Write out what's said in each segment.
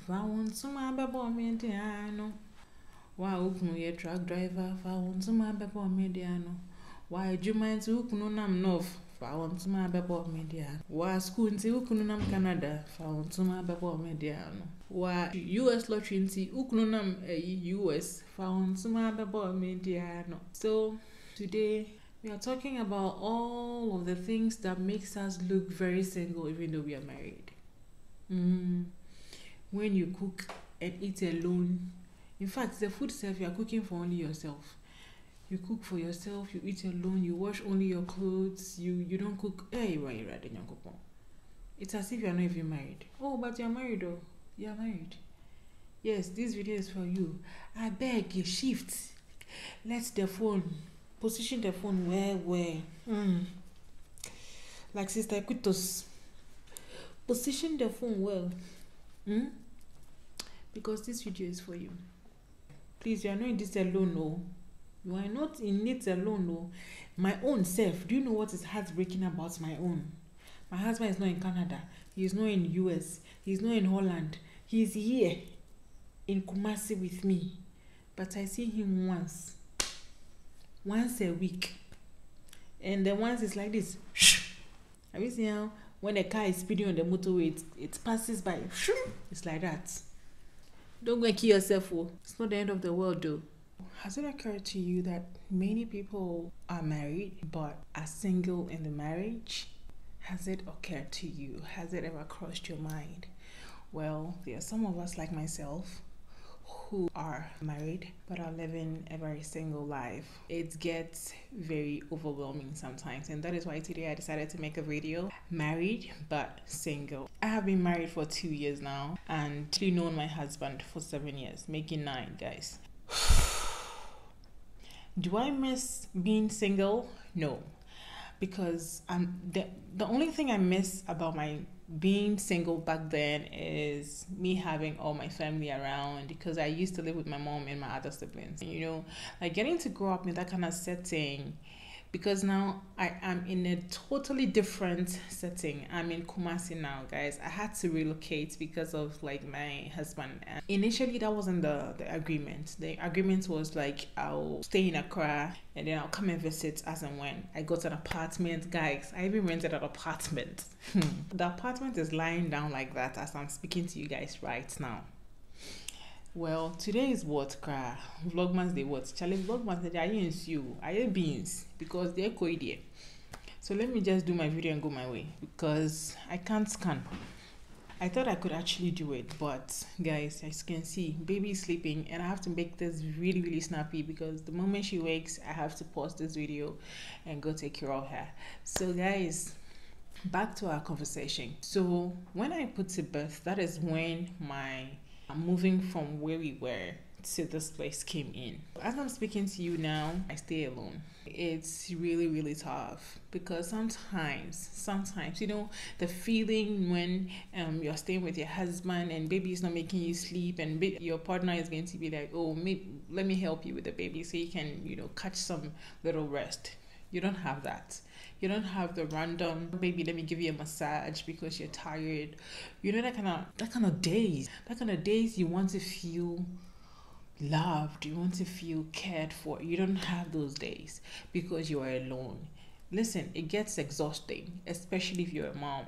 Found some ababo mediano. Why open your truck driver? Found some ababo mediano. Why do you mind to kununam north? Found some ababo mediano. Why school into kununam Canada? Found some ababo mediano. Why US lottery into kununam US? Found some ababo mediano. So today we are talking about all of the things that makes us look very single even though we are married. When you cook and eat alone, in fact, the food itself you are cooking for only yourself. You cook for yourself, you eat alone, you wash only your clothes, you don't cook. It's as if you are not even married. Oh, but you are married though. You are married. Yes, this video is for you. I beg you, shift. Let the phone. Position the phone where. Like Sister Kutos. Position the phone well. Because this video is for you. Please, you are not in this alone, no. You are not in it alone, no. My own self. Do you know what is heartbreaking about my own? My husband is not in Canada. He is not in US. He is not in Holland. He is here in Kumasi with me. But I see him once a week. And the once is like this. Have you seen how when a car is speeding on the motorway, it passes by? It's like that. Don't go and kill yourself. Oh. It's not the end of the world though. Has it occurred to you that many people are married but are single in the marriage? Has it occurred to you? Has it ever crossed your mind? Well, there are some of us like myself who are married but are living a very single life. It gets very overwhelming sometimes, and that is why today I decided to make a video, married but single. I have been married for 2 years now and actually known my husband for 7 years, making 9, guys. Do I miss being single? No, because the only thing I miss about my being single back then is me having all my family around, because I used to live with my mom and my other siblings. You know, like getting to grow up in that kind of setting, because now I am in a totally different setting. I'm in Kumasi now, guys. I had to relocate because of like my husband. And initially, that wasn't the agreement. The agreement was like I'll stay in Accra and then I'll come and visit as and when. I got an apartment, guys. I even rented an apartment. The apartment is lying down like that as I'm speaking to you guys right now. Well, today is what, Kra? Vlogmas day what? Charlie Vlogmas day I use you. I eat beans because they're quite there. So let me just do my video and go my way because I can't scan. I thought I could actually do it, but guys, as you can see, baby is sleeping and I have to make this really, really snappy because the moment she wakes, I have to pause this video and go take care of her. So guys, back to our conversation. So when I put to birth, that is when I'm moving from where we were to this place came in. As I'm speaking to you now, I stay alone. It's really, really tough because sometimes, you know, the feeling when you're staying with your husband and baby is not making you sleep and your partner is going to be like, oh, let me help you with the baby so you can, you know, catch some little rest. You don't have that. You don't have the random, baby, let me give you a massage because you're tired. You know, that kind of days. That kind of days you want to feel loved. You want to feel cared for. You don't have those days because you are alone. Listen, it gets exhausting, especially if you're a mom.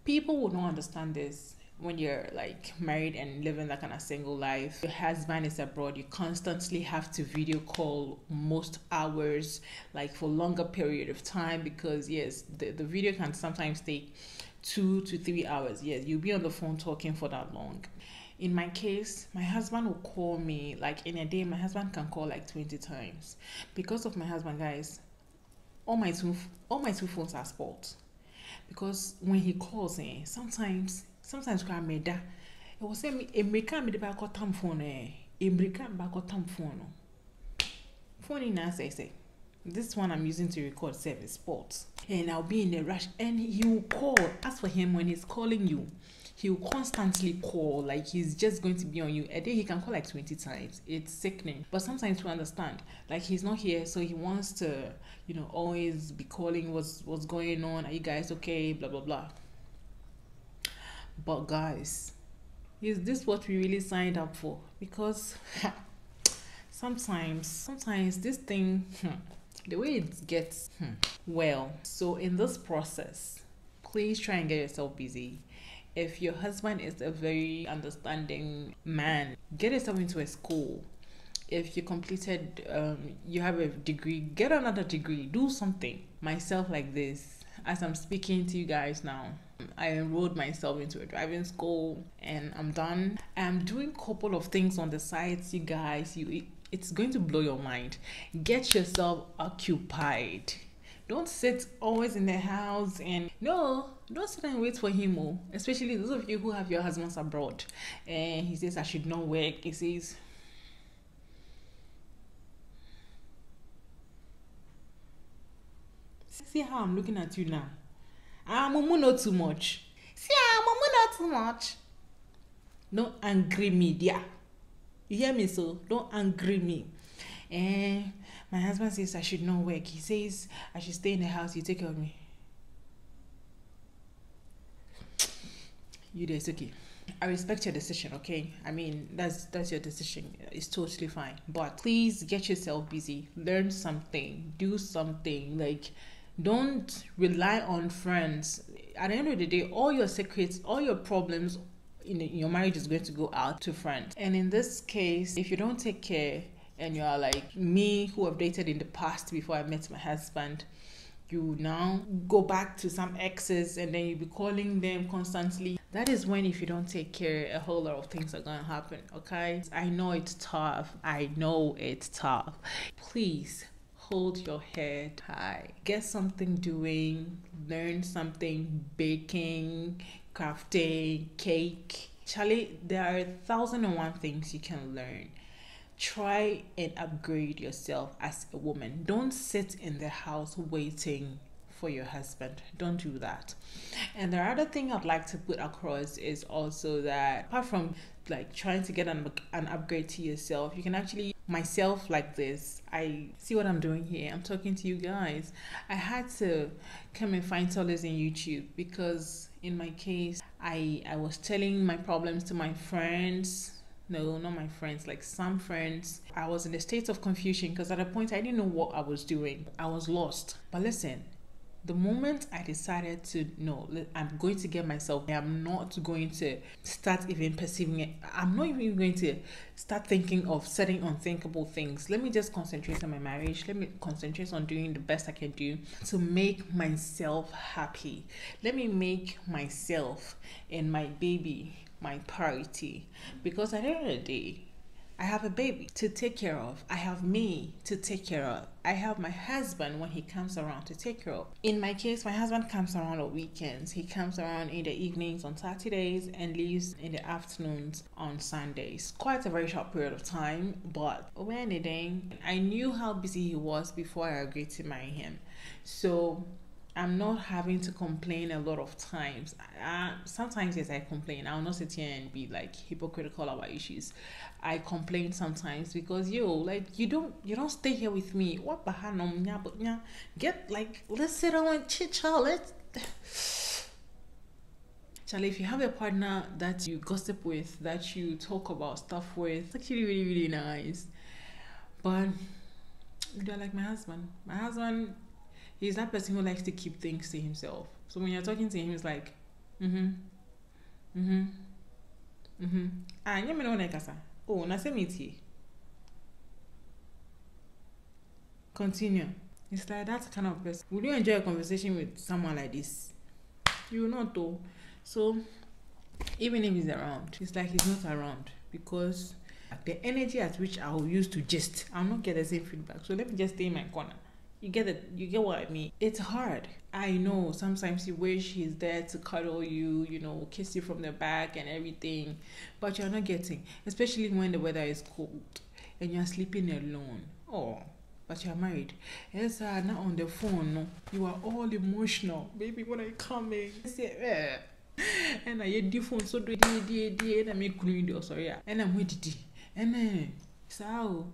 People will not understand this. When you're like married and living that kind of single life, your husband is abroad, you constantly have to video call most hours, like for longer period of time, because yes, the video can sometimes take 2 to 3 hours. Yes, you'll be on the phone talking for that long. In my case, my husband will call me like in a day. My husband can call like 20 times. Because of my husband, guys, all my two phones are spoiled. Because when he calls, sometimes cry me da. It was say me America me the back of tam phone America back of tam phone. Phone in say this one I'm using to record service sports. And I'll be in a rush and he will call. As for him, when he's calling you, he will constantly call like he's just going to be on you. A day he can call like 20 times. It's sickening. But sometimes we understand, like he's not here, so he wants to, you know, always be calling what's going on. Are you guys okay? Blah blah blah. But guys, Is this what we really signed up for? Because sometimes this thing, the way it gets, well. So in this process, please try and get yourself busy. If your husband is a very understanding man, get yourself into a school. If you completed, you have a degree, get another degree, do something. Myself, like this, as I'm speaking to you guys now, I enrolled myself into a driving school and I'm done. I'm doing a couple of things on the sides, you guys. It's going to blow your mind. Get yourself occupied. Don't sit always in the house and no, don't sit and wait for him. Oh. Especially those of you who have your husbands abroad. And he says, I should not work. He says, see how I'm looking at you now. Mumu not too much. See how Mumu not too much. Don't angry me, dear. You hear me? So don't angry me. And my husband says I should not work. He says I should stay in the house. You take care of me. You do, it's okay. I respect your decision, okay? I mean, that's your decision. It's totally fine. But please get yourself busy. Learn something. Do something. Like, don't rely on friends. At the end of the day, all your secrets, all your problems in your marriage is going to go out to friends. And in this case, if you don't take care and you are like me who have dated in the past before I met my husband, you now go back to some exes and then you be calling them constantly. That is when, if you don't take care, a whole lot of things are going to happen, okay? I know it's tough. Please hold your head high. Get something doing. Learn something. Baking, crafting, cake. Charlie, there are 1,001 things you can learn. Try and upgrade yourself as a woman. Don't sit in the house waiting for your husband. Don't do that. And the other thing I'd like to put across is also that apart from like trying to get an upgrade to yourself, you can actually, myself like this, I see what I'm doing here. I'm talking to you guys. I had to come and find solace in YouTube because in my case, I was telling my problems to my friends. No, not my friends, like some friends. I was in a state of confusion because at a point I didn't know what I was doing. I was lost. But listen, the moment I decided to, no, I'm going to get myself, I'm not going to start even perceiving it. I'm not even going to start thinking of setting unthinkable things. Let me just concentrate on my marriage. Let me concentrate on doing the best I can do to make myself happy. Let me make myself and my baby my priority, because at the end of the day, I have a baby to take care of. I have me to take care of. I have my husband when he comes around to take care of. In my case, my husband comes around on weekends. He comes around in the evenings on Saturdays and leaves in the afternoons on Sundays. Quite a very short period of time, but when I knew how busy he was before I agreed to marry him. So I'm not having to complain a lot of times. Sometimes, yes, I complain. I'll not sit here and be like hypocritical about issues. I complain sometimes because you don't stay here with me. What get like, let's sit down and chit chat. Charlie, if you have a partner that you gossip with, that you talk about stuff with, it's actually really, really nice. But they're like my husband. My husband, he's that person who likes to keep things to himself. So when you're talking to him, he's like, Ah, you know kasa. Oh, na se miti. Continue. It's like that kind of person. Would you enjoy a conversation with someone like this? You will not though. So even if he's around, it's like he's not around because the energy at which I will use to gist, I'll not get the same feedback. So let me just stay in my corner. You get it. You get what I mean. It's hard. I know. Sometimes you wish he's there to cuddle you, kiss you from the back and everything, but you're not getting. Especially when the weather is cold and you're sleeping alone. Oh, but you're married. Yes, not on the phone. No, you are all emotional, baby. When I come in, and I hear the phone so do and I make clean. Sorry, and I'm with it. And then so.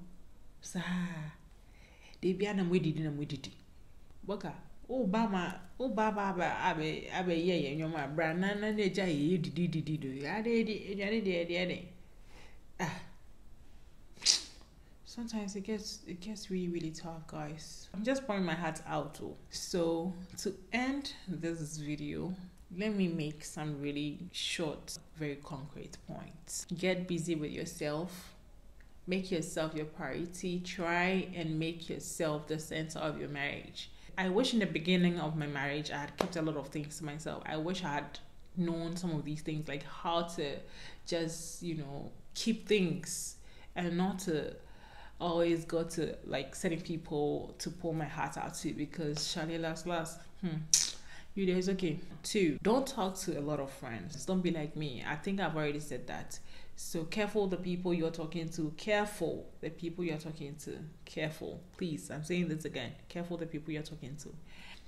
They be an waiting and waiting. Boka, Abe yeah nyoma bra na na ja ye didi do ade ah sometimes it gets really really tough, guys. I'm just pouring my heart out too. So to end this video, let me make some really short, very concrete points. Get busy with yourself. Make yourself your priority. Try and make yourself the center of your marriage. I wish in the beginning of my marriage I had kept a lot of things to myself. I wish I had known some of these things, like how to just, keep things and not to always go to like certain people to pour my heart out to, because Charlie last you there is okay. 2, don't talk to a lot of friends. Don't be like me. I think I've already said that. So careful the people you're talking to. Careful the people you're talking to. Careful. Please, I'm saying this again. Careful the people you're talking to.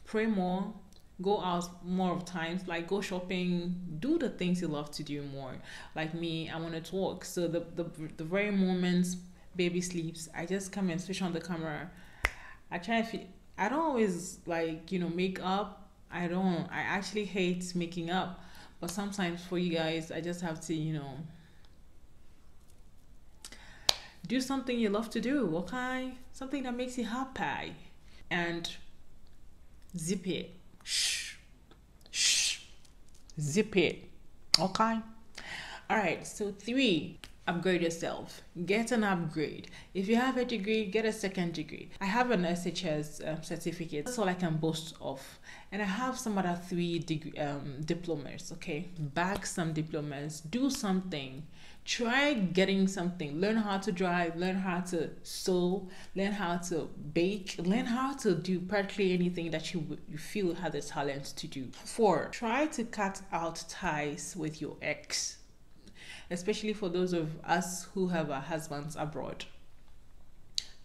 Pray more. Go out more of times. Like go shopping. Do the things you love to do more. Like me, I want to talk. So the very moments baby sleeps, I just come and switch on the camera. I don't always make up. I actually hate making up. But sometimes for you guys, I just have to, do something you love to do, okay? Something that makes you happy. And zip it. Shh. Zip it. Okay? Alright, so 3, upgrade yourself. Get an upgrade. If you have a degree, get a second degree. I have an SHS certificate. That's all I can boast of. And I have some other 3 diplomas, okay? Bag some diplomas. Do something. Try getting something. Learn how to drive. Learn how to sew. Learn how to bake. Learn how to do practically anything that you feel have the talent to do. 4, try to cut out ties with your ex. Especially for those of us who have our husbands abroad.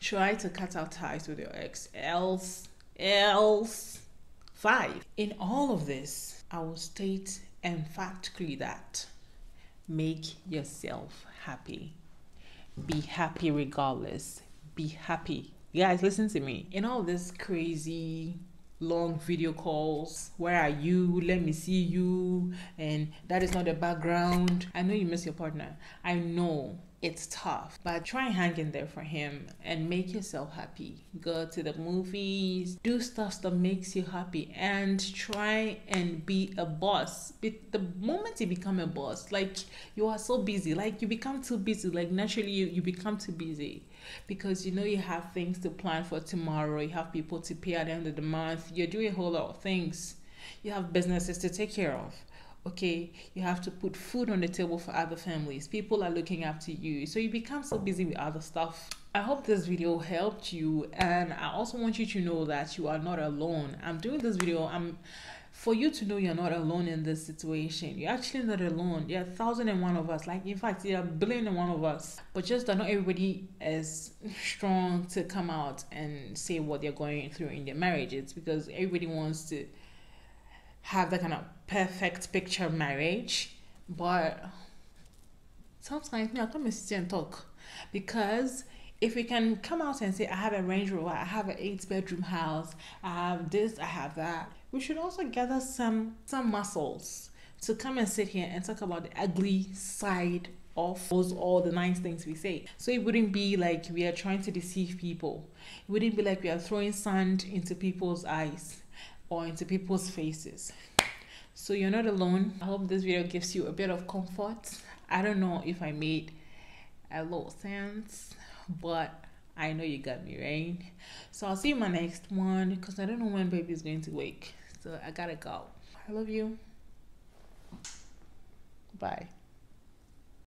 Try to cut out ties with your ex. Else. 5. In all of this, I will state emphatically that make yourself happy. Be happy regardless. Be happy. Guys, listen to me. In all this crazy long video calls, where are you, let me see you, and that is not the background, I know you miss your partner. I know it's tough, but try and hang in there for him and make yourself happy. Go to the movies, do stuff that makes you happy, and try and be a boss. The moment you become a boss, like you are so busy, like you become too busy, like naturally you become too busy, because you have things to plan for tomorrow, you have people to pay at the end of the month, you're doing a whole lot of things, you have businesses to take care of. Okay, you have to put food on the table for other families. People are looking up to you. So you become so busy with other stuff. I hope this video helped you. And I also want you to know that you are not alone. I'm doing this video for you to know you're not alone in this situation. You're actually not alone. There are 1,001 of us. Like, in fact, there are 1,000,001 of us. But just that not everybody is strong to come out and say what they're going through in their marriages, because everybody wants to have that kind of perfect picture marriage. But sometimes I come and sit and talk, because if we can come out and say I have a Range Rover, I have an 8-bedroom house, I have this, I have that, we should also gather some muscles to come and sit here and talk about the ugly side of all the nice things we say. So it wouldn't be like we are trying to deceive people. It wouldn't be like we are throwing sand into people's eyes or into people's faces. So you're not alone. I hope this video gives you a bit of comfort. I don't know if I made a lot of sense, but I know you got me, right? So I'll see you in my next one, because I don't know when baby is going to wake. So I gotta go. I love you. Bye.